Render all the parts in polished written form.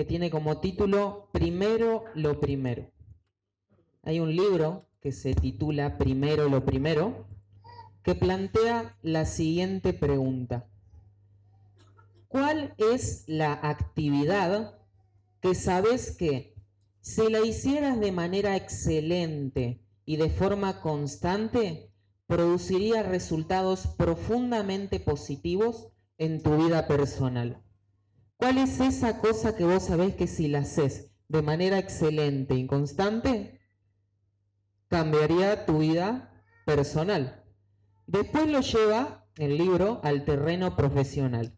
tiene como título Primero lo primero. Hay un libro que se titula Primero lo primero, que plantea la siguiente pregunta. ¿Cuál es la actividad que sabes que, si la hicieras de manera excelente y de forma constante, produciría resultados profundamente positivos en tu vida personal? ¿Cuál es esa cosa que vos sabés que si la haces de manera excelente y constante, cambiaría tu vida personal? Después lo lleva el libro al terreno profesional.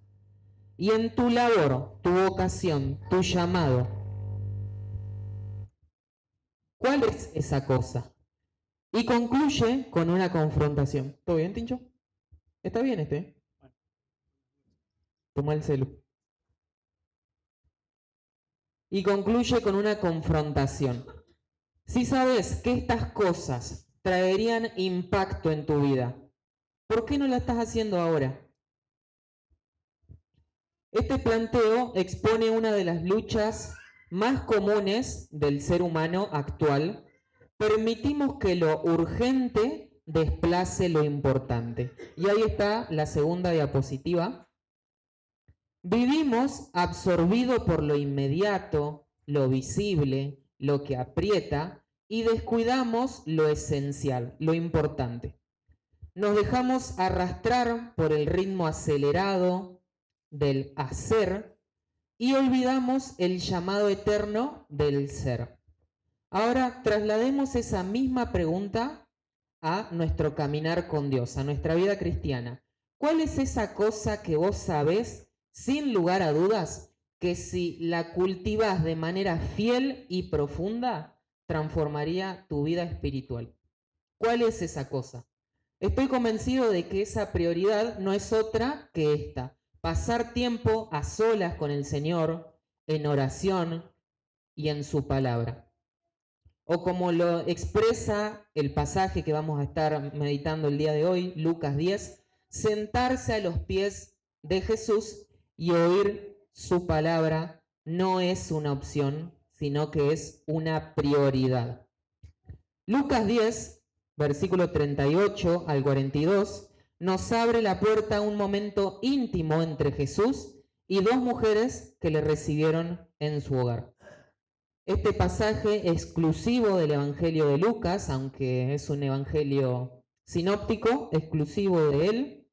Y en tu labor, tu vocación, tu llamado, ¿cuál es esa cosa? Y concluye con una confrontación. ¿Todo bien, Tincho? ¿Está bien este? Toma el celu. Y concluye con una confrontación. Si sabes que estas cosas traerían impacto en tu vida, ¿por qué no la estás haciendo ahora? Este planteo expone una de las luchas más comunes del ser humano actual. Permitimos que lo urgente desplace lo importante. Y ahí está la segunda diapositiva. Vivimos absorbidos por lo inmediato, lo visible, lo que aprieta, y descuidamos lo esencial, lo importante. Nos dejamos arrastrar por el ritmo acelerado del hacer y olvidamos el llamado eterno del ser. Ahora traslademos esa misma pregunta a nuestro caminar con Dios, a nuestra vida cristiana. ¿Cuál es esa cosa que vos sabés, sin lugar a dudas, que si la cultivas de manera fiel y profunda, transformaría tu vida espiritual? ¿Cuál es esa cosa? Estoy convencido de que esa prioridad no es otra que esta: pasar tiempo a solas con el Señor, en oración y en su palabra. O como lo expresa el pasaje que vamos a estar meditando el día de hoy, Lucas 10, sentarse a los pies de Jesús y oír su palabra no es una opción, sino que es una prioridad. Lucas 10, versículo 38 al 42, nos abre la puerta a un momento íntimo entre Jesús y dos mujeres que le recibieron en su hogar. Este pasaje exclusivo del Evangelio de Lucas, aunque es un evangelio sinóptico, exclusivo de él,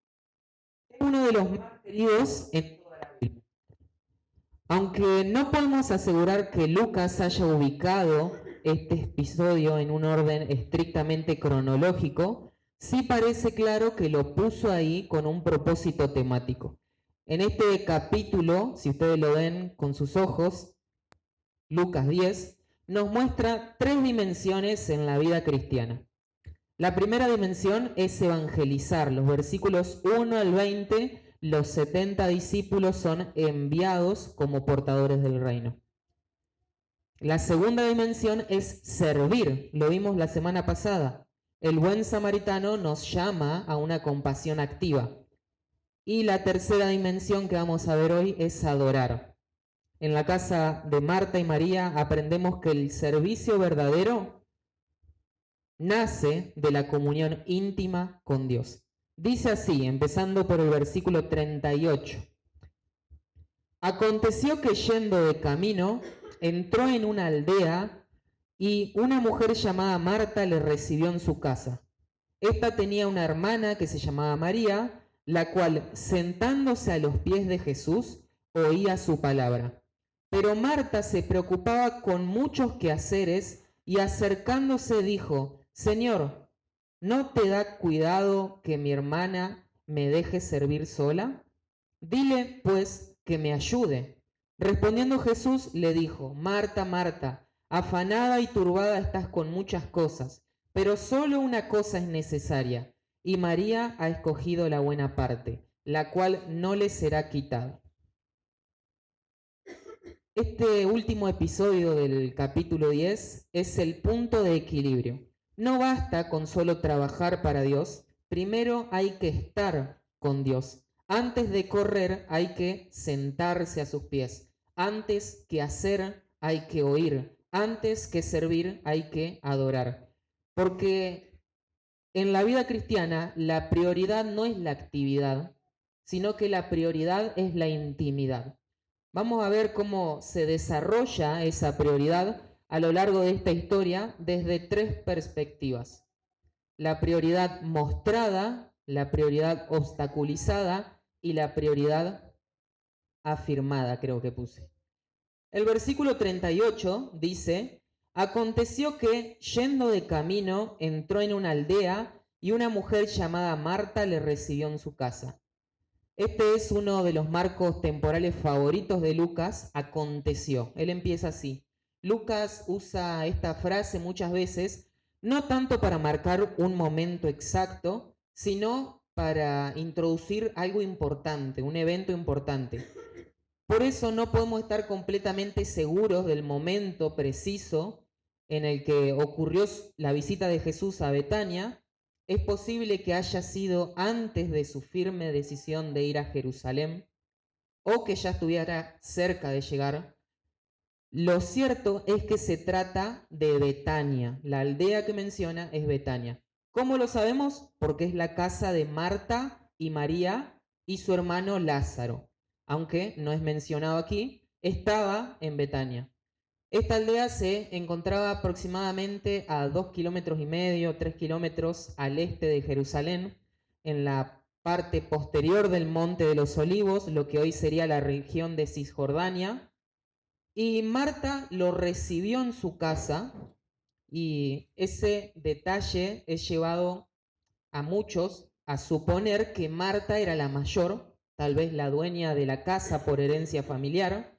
es uno de los más queridos en toda la Biblia. Aunque no podemos asegurar que Lucas haya ubicado este episodio en un orden estrictamente cronológico, sí parece claro que lo puso ahí con un propósito temático. En este capítulo, si ustedes lo ven con sus ojos, Lucas 10, nos muestra tres dimensiones en la vida cristiana. La primera dimensión es evangelizar. Los versículos 1 al 20, los 70 discípulos son enviados como portadores del reino. La segunda dimensión es servir. Lo vimos la semana pasada. El buen samaritano nos llama a una compasión activa. Y la tercera dimensión que vamos a ver hoy es adorar. En la casa de Marta y María aprendemos que el servicio verdadero nace de la comunión íntima con Dios. Dice así, empezando por el versículo 38. Aconteció que yendo de camino, entró en una aldea y una mujer llamada Marta le recibió en su casa. Esta tenía una hermana que se llamaba María, la cual, sentándose a los pies de Jesús, oía su palabra. Pero Marta se preocupaba con muchos quehaceres y acercándose dijo: Señor, ¿no te da cuidado que mi hermana me deje servir sola? Dile, pues, que me ayude. Respondiendo Jesús le dijo: Marta, Marta, afanada y turbada estás con muchas cosas, pero solo una cosa es necesaria, y María ha escogido la buena parte, la cual no le será quitada. Este último episodio del capítulo 10 es el punto de equilibrio. No basta con solo trabajar para Dios, primero hay que estar con Dios. Antes de correr hay que sentarse a sus pies. Antes que hacer hay que oír. Antes que servir hay que adorar. Porque en la vida cristiana la prioridad no es la actividad, sino que la prioridad es la intimidad. Vamos a ver cómo se desarrolla esa prioridad a lo largo de esta historia desde tres perspectivas. La prioridad mostrada, la prioridad obstaculizada y la prioridad afirmada, creo que puse. El versículo 38 dice: aconteció que, yendo de camino, entró en una aldea y una mujer llamada Marta le recibió en su casa. Este es uno de los marcos temporales favoritos de Lucas, aconteció. Él empieza así. Lucas usa esta frase muchas veces, no tanto para marcar un momento exacto, sino para introducir algo importante, un evento importante. Por eso no podemos estar completamente seguros del momento preciso en el que ocurrió la visita de Jesús a Betania. Es posible que haya sido antes de su firme decisión de ir a Jerusalén o que ya estuviera cerca de llegar. Lo cierto es que se trata de Betania. La aldea que menciona es Betania. ¿Cómo lo sabemos? Porque es la casa de Marta y María y su hermano Lázaro. Aunque no es mencionado aquí, estaba en Betania. Esta aldea se encontraba aproximadamente a 2,5 kilómetros, 3 kilómetros al este de Jerusalén, en la parte posterior del Monte de los Olivos, lo que hoy sería la región de Cisjordania. Y Marta lo recibió en su casa, y ese detalle es llevado a muchos a suponer que Marta era la mayor, tal vez la dueña de la casa por herencia familiar.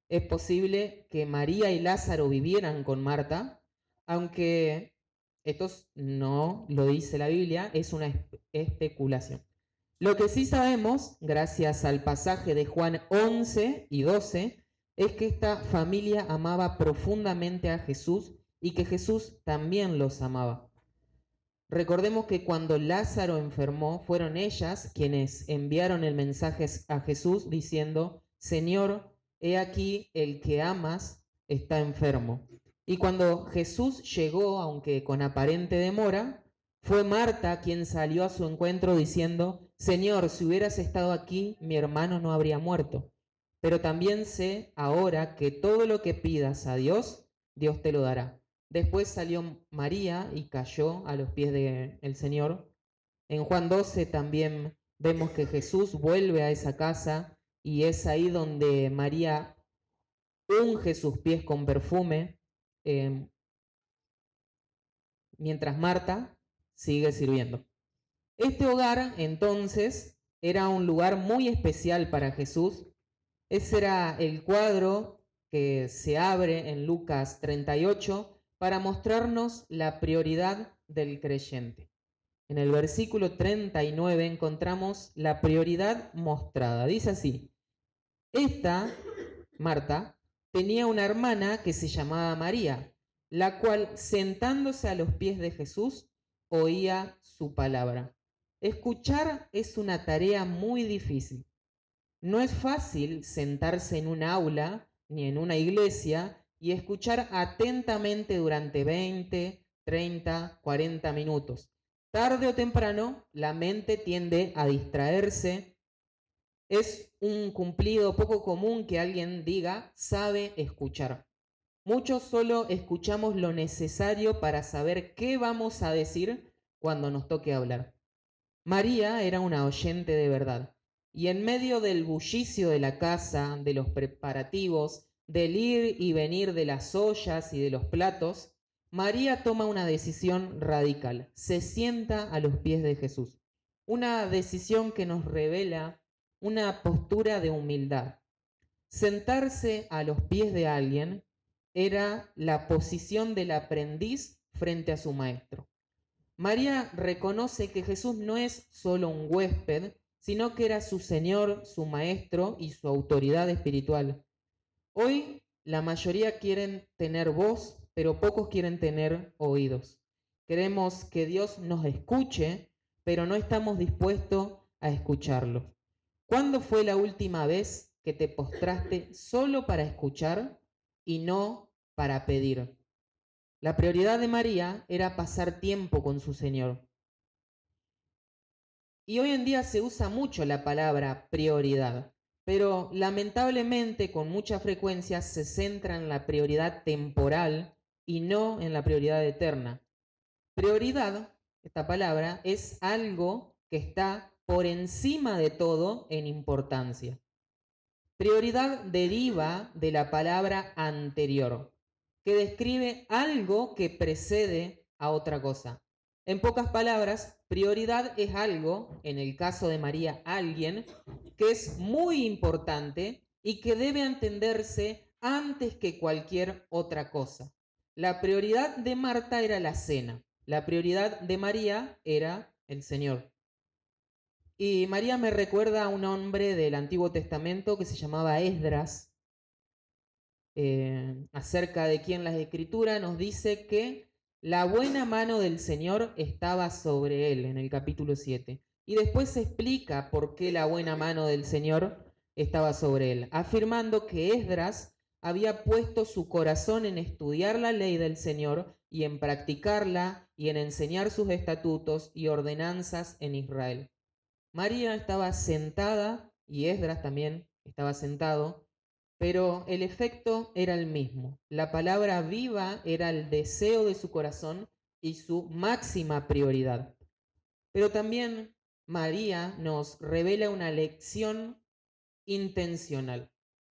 Es posible que María y Lázaro vivieran con Marta, aunque esto no lo dice la Biblia, es una especulación. Lo que sí sabemos, gracias al pasaje de Juan 11 y 12, es que esta familia amaba profundamente a Jesús y que Jesús también los amaba. Recordemos que cuando Lázaro enfermó, fueron ellas quienes enviaron el mensaje a Jesús diciendo: Señor, he aquí el que amas está enfermo. Y cuando Jesús llegó, aunque con aparente demora, fue Marta quien salió a su encuentro diciendo: Señor, si hubieras estado aquí, mi hermano no habría muerto. Pero también sé ahora que todo lo que pidas a Dios, Dios te lo dará. Después salió María y cayó a los pies del Señor. En Juan 12 también vemos que Jesús vuelve a esa casa y es ahí donde María unge sus pies con perfume, mientras Marta sigue sirviendo. Este hogar entonces era un lugar muy especial para Jesús. Ese era el cuadro que se abre en Lucas 38 para mostrarnos la prioridad del creyente. En el versículo 39 encontramos la prioridad mostrada. Dice así: esta, Marta, tenía una hermana que se llamaba María, la cual, sentándose a los pies de Jesús, oía su palabra. Escuchar es una tarea muy difícil. No es fácil sentarse en un aula ni en una iglesia y escuchar atentamente durante 20, 30, 40 minutos. Tarde o temprano, la mente tiende a distraerse. Es un cumplido poco común que alguien diga, sabe escuchar. Muchos solo escuchamos lo necesario para saber qué vamos a decir cuando nos toque hablar. María era una oyente de verdad. Y en medio del bullicio de la casa, de los preparativos, del ir y venir de las ollas y de los platos, María toma una decisión radical. Se sienta a los pies de Jesús. Una decisión que nos revela una postura de humildad. Sentarse a los pies de alguien era la posición del aprendiz frente a su maestro. María reconoce que Jesús no es solo un huésped, sino que era su Señor, su Maestro y su autoridad espiritual. Hoy la mayoría quieren tener voz, pero pocos quieren tener oídos. Queremos que Dios nos escuche, pero no estamos dispuestos a escucharlo. ¿Cuándo fue la última vez que te postraste solo para escuchar y no para pedir. La prioridad de María era pasar tiempo con su Señor. Y hoy en día se usa mucho la palabra prioridad, pero lamentablemente con mucha frecuencia se centra en la prioridad temporal y no en la prioridad eterna. Prioridad, esta palabra, es algo que está por encima de todo en importancia. Prioridad deriva de la palabra anterior, que describe algo que precede a otra cosa. En pocas palabras, prioridad es algo, en el caso de María, alguien que es muy importante y que debe entenderse antes que cualquier otra cosa. La prioridad de Marta era la cena, la prioridad de María era el Señor. Y María me recuerda a un hombre del Antiguo Testamento que se llamaba Esdras, acerca de quien la Escritura nos dice que la buena mano del Señor estaba sobre él en el capítulo 7. Y después se explica por qué la buena mano del Señor estaba sobre él, afirmando que Esdras había puesto su corazón en estudiar la ley del Señor y en practicarla y en enseñar sus estatutos y ordenanzas en Israel. María estaba sentada y Esdras también estaba sentado, pero el efecto era el mismo. La palabra viva era el deseo de su corazón y su máxima prioridad. Pero también María nos revela una lección intencional.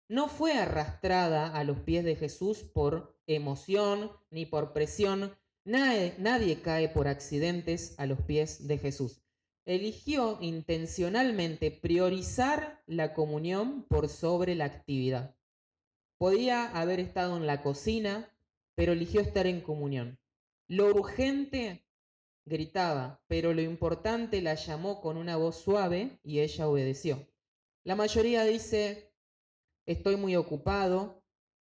No fue arrastrada a los pies de Jesús por emoción ni por presión. Nadie cae por accidentes a los pies de Jesús. Eligió intencionalmente priorizar la comunión por sobre la actividad. Podía haber estado en la cocina, pero eligió estar en comunión. Lo urgente gritaba, pero lo importante la llamó con una voz suave y ella obedeció. La mayoría dice, estoy muy ocupado,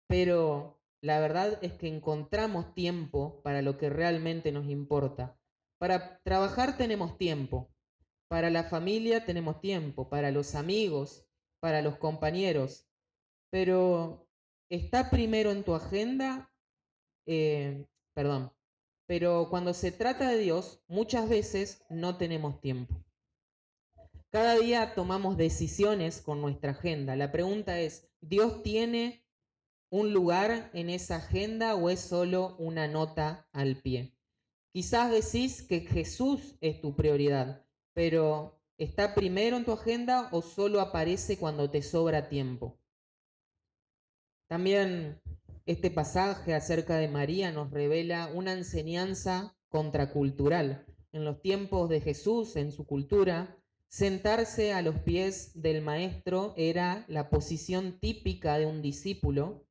pero la verdad es que encontramos tiempo para lo que realmente nos importa. Para trabajar tenemos tiempo, para la familia tenemos tiempo, para los amigos, para los compañeros, pero ¿está primero en tu agenda? Perdón, pero cuando se trata de Dios, muchas veces no tenemos tiempo. Cada día tomamos decisiones con nuestra agenda. La pregunta es, ¿Dios tiene un lugar en esa agenda o es solo una nota al pie? Quizás decís que Jesús es tu prioridad, pero ¿está primero en tu agenda o solo aparece cuando te sobra tiempo? También este pasaje acerca de María nos revela una enseñanza contracultural. En los tiempos de Jesús, en su cultura, sentarse a los pies del maestro era la posición típica de un discípulo,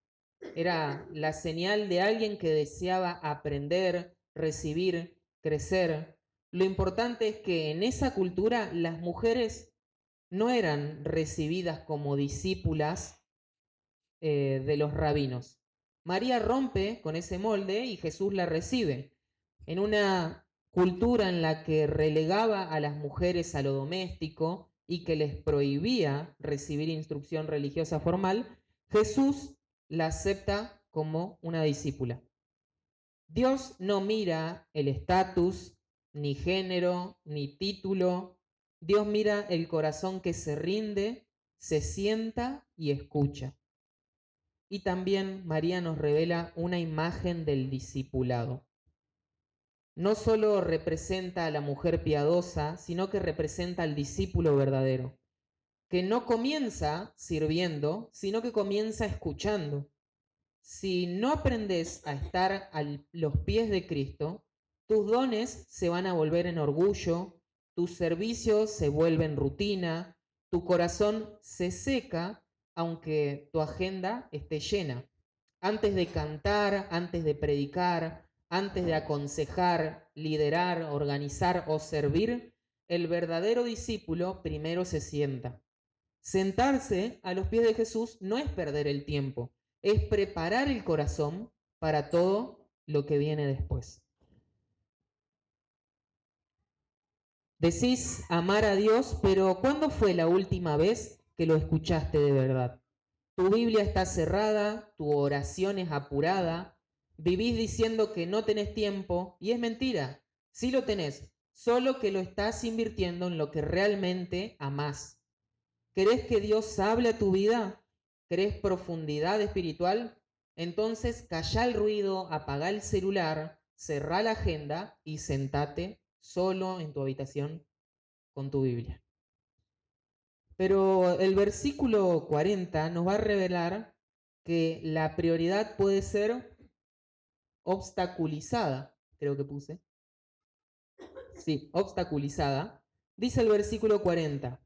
era la señal de alguien que deseaba aprender, recibir, crecer. Lo importante es que en esa cultura las mujeres no eran recibidas como discípulas de los rabinos. María rompe con ese molde y Jesús la recibe. En una cultura en la que relegaba a las mujeres a lo doméstico y que les prohibía recibir instrucción religiosa formal, Jesús la acepta como una discípula. Dios no mira el estatus, ni género, ni título. Dios mira el corazón que se rinde, se sienta y escucha. Y también María nos revela una imagen del discipulado. No solo representa a la mujer piadosa, sino que representa al discípulo verdadero, que no comienza sirviendo, sino que comienza escuchando. Si no aprendes a estar a los pies de Cristo, tus dones se van a volver en orgullo, tus servicios se vuelven rutina, tu corazón se seca aunque tu agenda esté llena. Antes de cantar, antes de predicar, antes de aconsejar, liderar, organizar o servir, el verdadero discípulo primero se sienta. Sentarse a los pies de Jesús no es perder el tiempo, es preparar el corazón para todo lo que viene después. Decís amar a Dios, pero ¿cuándo fue la última vez que lo escuchaste de verdad. Tu Biblia está cerrada, tu oración es apurada, vivís diciendo que no tenés tiempo y es mentira. Sí lo tenés, solo que lo estás invirtiendo en lo que realmente amás. ¿Querés que Dios hable a tu vida? ¿Querés profundidad espiritual? Entonces callá el ruido, apagá el celular, cerrá la agenda y sentate solo en tu habitación con tu Biblia. Pero el versículo 40 nos va a revelar que la prioridad puede ser obstaculizada, creo que puse. Sí, obstaculizada. Dice el versículo 40.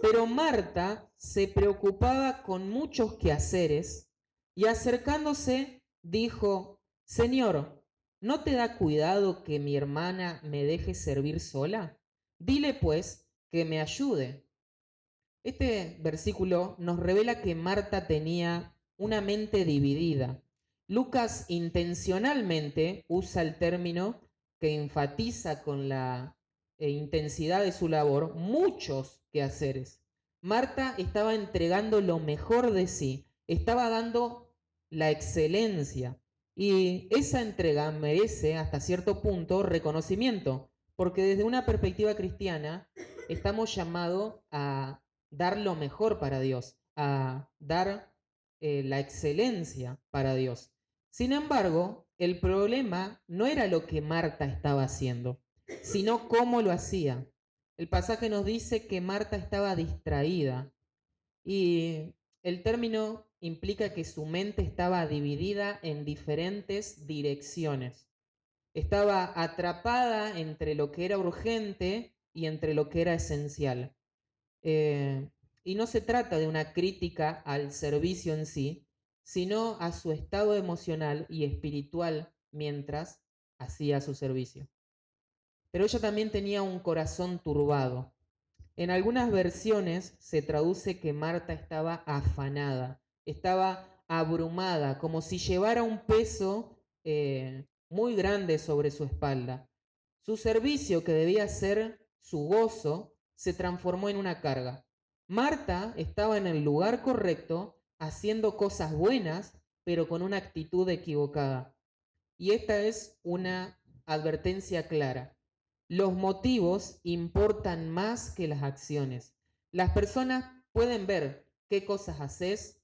Pero Marta se preocupaba con muchos quehaceres y acercándose dijo, Señor, ¿no te da cuidado que mi hermana me deje servir sola? Dile pues que me ayude. Este versículo nos revela que Marta tenía una mente dividida. Lucas intencionalmente usa el término que enfatiza con la intensidad de su labor muchos quehaceres. Marta estaba entregando lo mejor de sí, estaba dando la excelencia y esa entrega merece hasta cierto punto reconocimiento, porque desde una perspectiva cristiana estamos llamados a dar lo mejor para Dios, a dar la excelencia para Dios. Sin embargo, el problema no era lo que Marta estaba haciendo, sino cómo lo hacía. El pasaje nos dice que Marta estaba distraída y el término implica que su mente estaba dividida en diferentes direcciones. Estaba atrapada entre lo que era urgente y entre lo que era esencial. Eh, y no se trata de una crítica al servicio en sí, sino a su estado emocional y espiritual mientras hacía su servicio. Pero ella también tenía un corazón turbado. En algunas versiones se traduce que Marta estaba afanada, estaba abrumada, como si llevara un peso muy grande sobre su espalda. Su servicio, que debía ser su gozo, se transformó en una carga. Marta estaba en el lugar correcto, haciendo cosas buenas, pero con una actitud equivocada. Y esta es una advertencia clara. Los motivos importan más que las acciones. Las personas pueden ver qué cosas haces,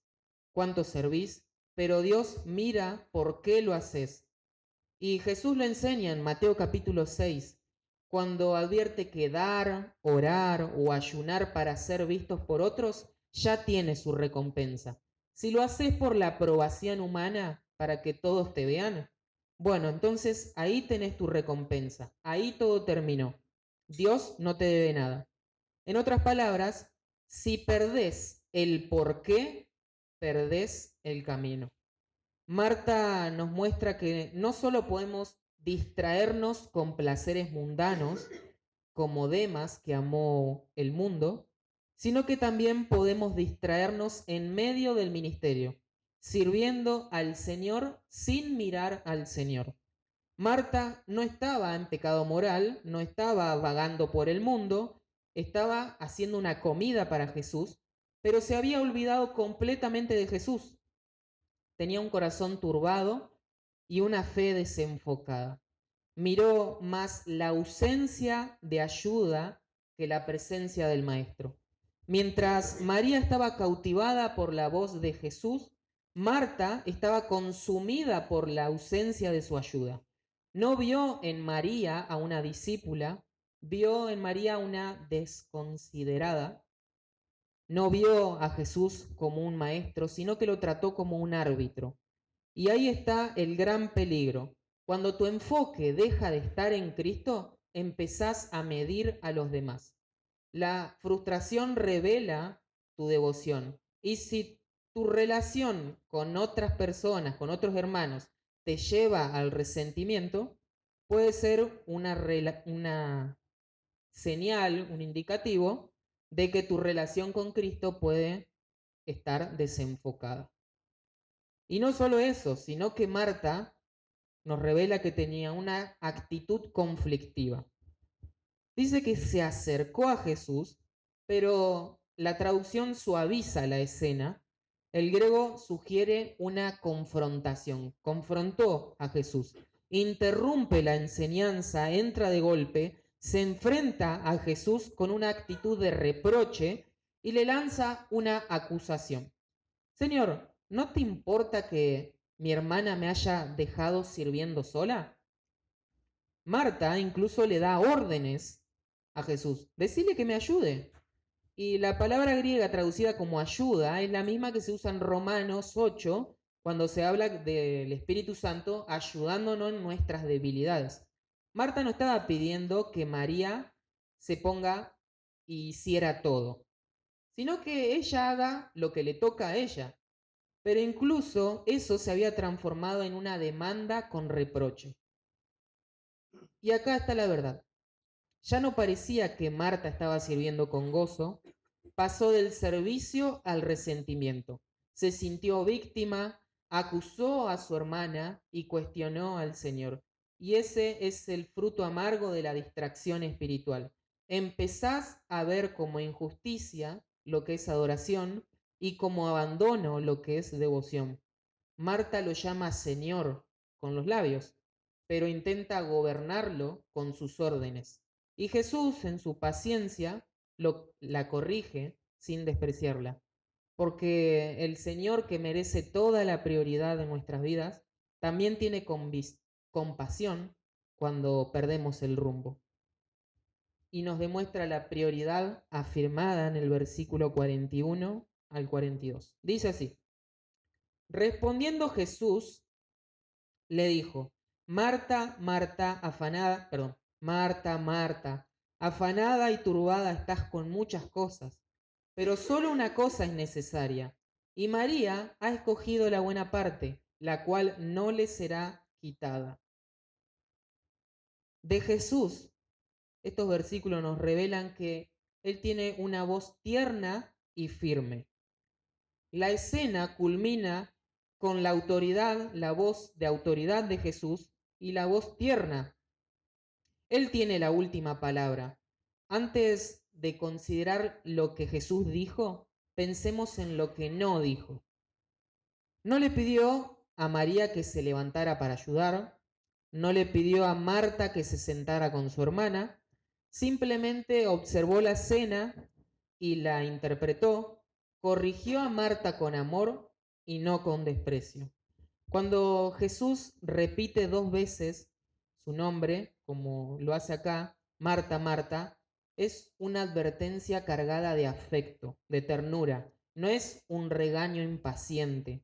cuánto servís, pero Dios mira por qué lo haces. Y Jesús lo enseña en Mateo capítulo 6, cuando advierte que dar, orar o ayunar para ser vistos por otros ya tiene su recompensa. Si lo haces por la aprobación humana, para que todos te vean, bueno, entonces ahí tenés tu recompensa, ahí todo terminó. Dios no te debe nada. En otras palabras, si perdés el por qué, perdés el camino. Marta nos muestra que no solo podemos distraernos con placeres mundanos, como Demas, que amó el mundo, sino que también podemos distraernos en medio del ministerio, sirviendo al Señor sin mirar al Señor. Marta no estaba en pecado moral, no estaba vagando por el mundo, estaba haciendo una comida para Jesús, pero se había olvidado completamente de Jesús. Tenía un corazón turbado y una fe desenfocada. Miró más la ausencia de ayuda que la presencia del Maestro. Mientras María estaba cautivada por la voz de Jesús, Marta estaba consumida por la ausencia de su ayuda. No vio en María a una discípula, vio en María a una desconsiderada. No vio a Jesús como un maestro, sino que lo trató como un árbitro. Y ahí está el gran peligro. Cuando tu enfoque deja de estar en Cristo, empezás a medir a los demás. La frustración revela tu devoción. Y si tu relación con otras personas, con otros hermanos, te lleva al resentimiento, puede ser una señal, un indicativo de que tu relación con Cristo puede estar desenfocada. Y no solo eso, sino que Marta nos revela que tenía una actitud conflictiva. Dice que se acercó a Jesús, pero la traducción suaviza la escena. El griego sugiere una confrontación. Confrontó a Jesús, interrumpe la enseñanza, entra de golpe, se enfrenta a Jesús con una actitud de reproche y le lanza una acusación. Señor, ¿no te importa que mi hermana me haya dejado sirviendo sola? Marta incluso le da órdenes a Jesús. Decile que me ayude. Y la palabra griega traducida como ayuda es la misma que se usa en Romanos 8 cuando se habla del Espíritu Santo ayudándonos en nuestras debilidades. Marta no estaba pidiendo que María se ponga y hiciera todo, sino que ella haga lo que le toca a ella. Pero incluso eso se había transformado en una demanda con reproche. Y acá está la verdad. Ya no parecía que Marta estaba sirviendo con gozo, pasó del servicio al resentimiento. Se sintió víctima, acusó a su hermana y cuestionó al Señor. Y ese es el fruto amargo de la distracción espiritual. Empezás a ver como injusticia lo que es adoración y como abandono lo que es devoción. Marta lo llama Señor con los labios, pero intenta gobernarlo con sus órdenes. Y Jesús, en su paciencia, la corrige sin despreciarla, porque el Señor, que merece toda la prioridad de nuestras vidas, también tiene compasión cuando perdemos el rumbo. Y nos demuestra la prioridad afirmada en el versículo 41 al 42. Dice así: respondiendo Jesús, le dijo: Marta, Marta, Marta, Marta, afanada y turbada estás con muchas cosas, pero solo una cosa es necesaria, y María ha escogido la buena parte, la cual no le será quitada. De Jesús, estos versículos nos revelan que Él tiene una voz tierna y firme. La escena culmina con la autoridad, la voz de autoridad de Jesús y la voz tierna. Él tiene la última palabra. Antes de considerar lo que Jesús dijo, pensemos en lo que no dijo. No le pidió a María que se levantara para ayudar, no le pidió a Marta que se sentara con su hermana, simplemente observó la escena y la interpretó, corrigió a Marta con amor y no con desprecio. Cuando Jesús repite 2 veces su nombre, como lo hace acá, Marta, Marta, es una advertencia cargada de afecto, de ternura. No es un regaño impaciente.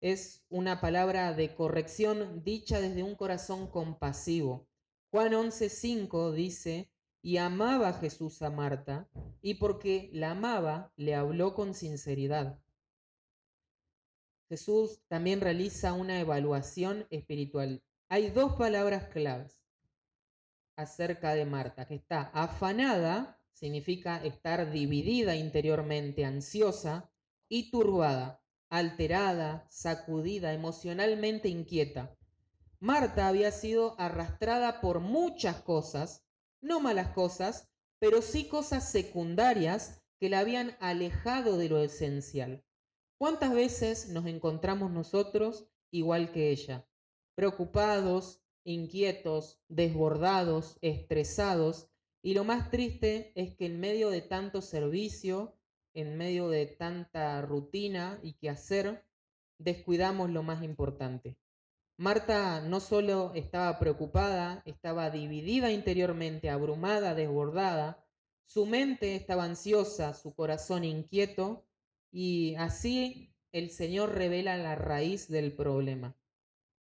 Es una palabra de corrección dicha desde un corazón compasivo. Juan 11:5 dice: y amaba Jesús a Marta, y porque la amaba, le habló con sinceridad. Jesús también realiza una evaluación espiritual. Hay 2 palabras claves acerca de Marta, que está afanada, significa estar dividida interiormente, ansiosa, y turbada, alterada, sacudida, emocionalmente inquieta. Marta había sido arrastrada por muchas cosas, no malas cosas, pero sí cosas secundarias que la habían alejado de lo esencial. ¿Cuántas veces nos encontramos nosotros igual que ella? Preocupados, inquietos, desbordados, estresados, y lo más triste es que en medio de tanto servicio, en medio de tanta rutina y quehacer, descuidamos lo más importante. Marta no solo estaba preocupada, estaba dividida interiormente, abrumada, desbordada, su mente estaba ansiosa, su corazón inquieto, y así el Señor revela la raíz del problema.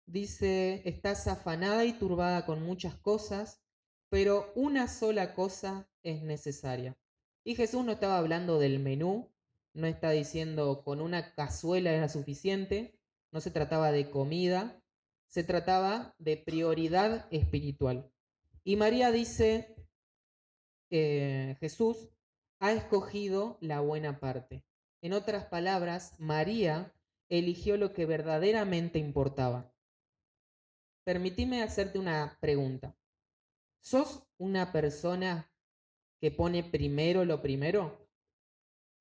Dice: estás afanada y turbada con muchas cosas, pero una sola cosa es necesaria. Y Jesús no estaba hablando del menú, no está diciendo con una cazuela era suficiente, no se trataba de comida, se trataba de prioridad espiritual. Y María dice, Jesús ha escogido la buena parte. En otras palabras, María eligió lo que verdaderamente importaba. Permitime hacerte una pregunta. ¿Sos una persona que pone primero lo primero?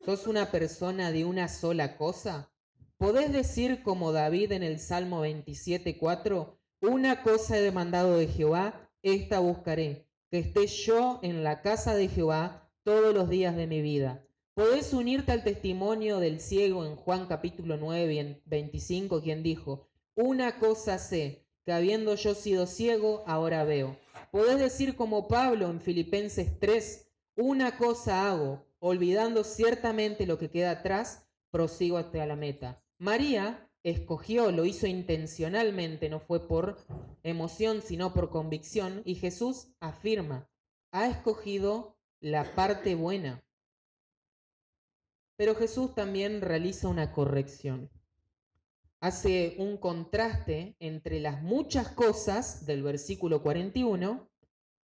¿Sos una persona de una sola cosa? ¿Podés decir como David en el Salmo 27:4? Una cosa he demandado de Jehová, esta buscaré, que esté yo en la casa de Jehová todos los días de mi vida. ¿Podés unirte al testimonio del ciego en Juan capítulo 9 y en 25, quien dijo, una cosa sé, que habiendo yo sido ciego, ahora veo? ¿Podés decir como Pablo en Filipenses 3, una cosa hago, olvidando ciertamente lo que queda atrás, prosigo hasta la meta? María escogió, lo hizo intencionalmente, no fue por emoción, sino por convicción, y Jesús afirma, ha escogido la parte buena. Pero Jesús también realiza una corrección. Hace un contraste entre las muchas cosas del versículo 41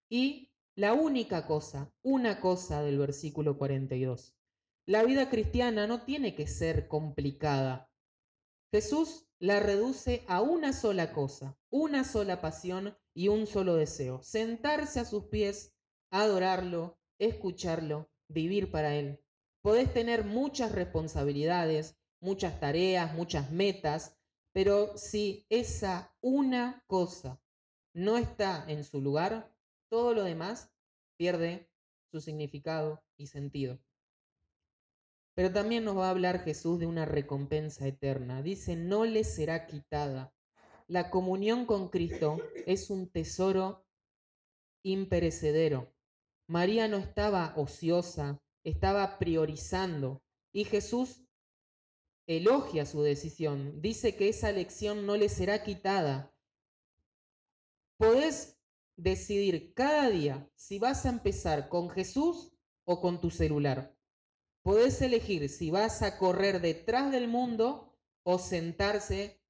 y la única cosa, una cosa del versículo 42. La vida cristiana no tiene que ser complicada. Jesús la reduce a una sola cosa, una sola pasión y un solo deseo: sentarse a sus pies, adorarlo, escucharlo, vivir para Él. Podés tener muchas responsabilidades, muchas tareas, muchas metas, pero si esa una cosa no está en su lugar, todo lo demás pierde su significado y sentido. Pero también nos va a hablar Jesús de una recompensa eterna. Dice, no le será quitada. La comunión con Cristo es un tesoro imperecedero. María no estaba ociosa, estaba priorizando. Y Jesús elogia su decisión. Dice que esa elección no le será quitada. Podés decidir cada día si vas a empezar con Jesús o con tu celular. Podés elegir si vas a correr detrás del mundo o sentarse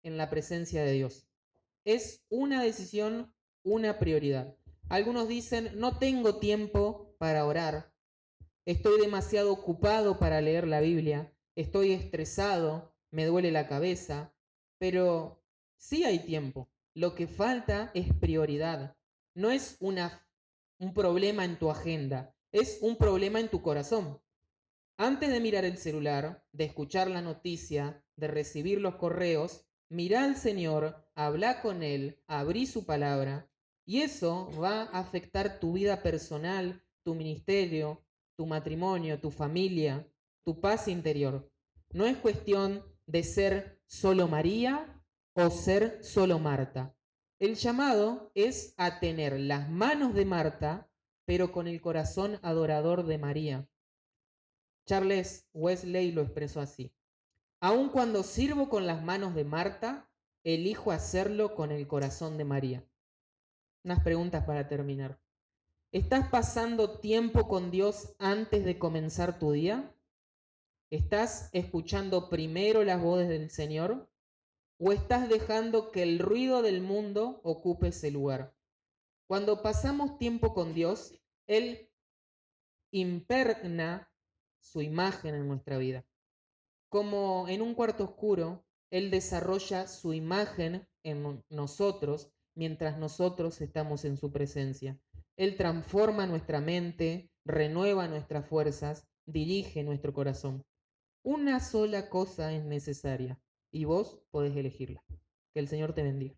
en la presencia de Dios. Es una decisión, una prioridad. Algunos dicen, no tengo tiempo para orar, estoy demasiado ocupado para leer la Biblia, estoy estresado, me duele la cabeza, pero sí hay tiempo. Lo que falta es prioridad. No es un problema en tu agenda, es un problema en tu corazón. Antes de mirar el celular, de escuchar la noticia, de recibir los correos, mirá al Señor, habla con Él, abrí su palabra, y eso va a afectar tu vida personal, tu ministerio, tu matrimonio, tu familia, tu paz interior. No es cuestión de ser solo María o ser solo Marta. El llamado es a tener las manos de Marta, pero con el corazón adorador de María. Charles Wesley lo expresó así: aun cuando sirvo con las manos de Marta, elijo hacerlo con el corazón de María. Unas preguntas para terminar. ¿Estás pasando tiempo con Dios antes de comenzar tu día? ¿Estás escuchando primero las voces del Señor? ¿O estás dejando que el ruido del mundo ocupe ese lugar? Cuando pasamos tiempo con Dios, Él impregna su imagen en nuestra vida. Como en un cuarto oscuro, Él desarrolla su imagen en nosotros mientras nosotros estamos en su presencia. Él transforma nuestra mente, renueva nuestras fuerzas, dirige nuestro corazón. Una sola cosa es necesaria y vos podés elegirla. Que el Señor te bendiga.